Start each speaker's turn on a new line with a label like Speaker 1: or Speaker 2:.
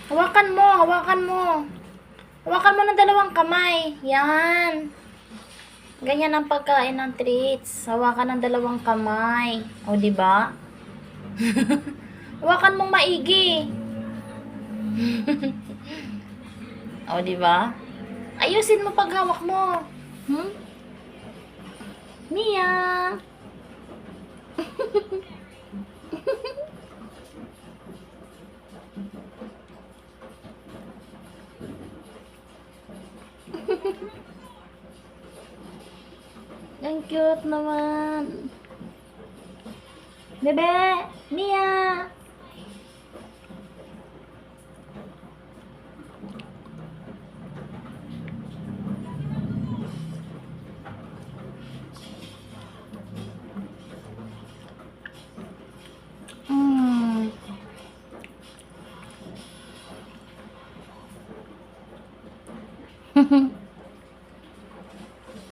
Speaker 1: Hawakan mo, hawakan mo. Hawakan mo ng dalawang kamay. Yan. Ganyan ang pagkain ng treats. Hawakan ng dalawang kamay. O, di ba? Hawakan mong maigi. O, di ba? Ayusin mo paghawak mo. Hmm? Mia. Ang cute naman. Bebe, Mia. Mm.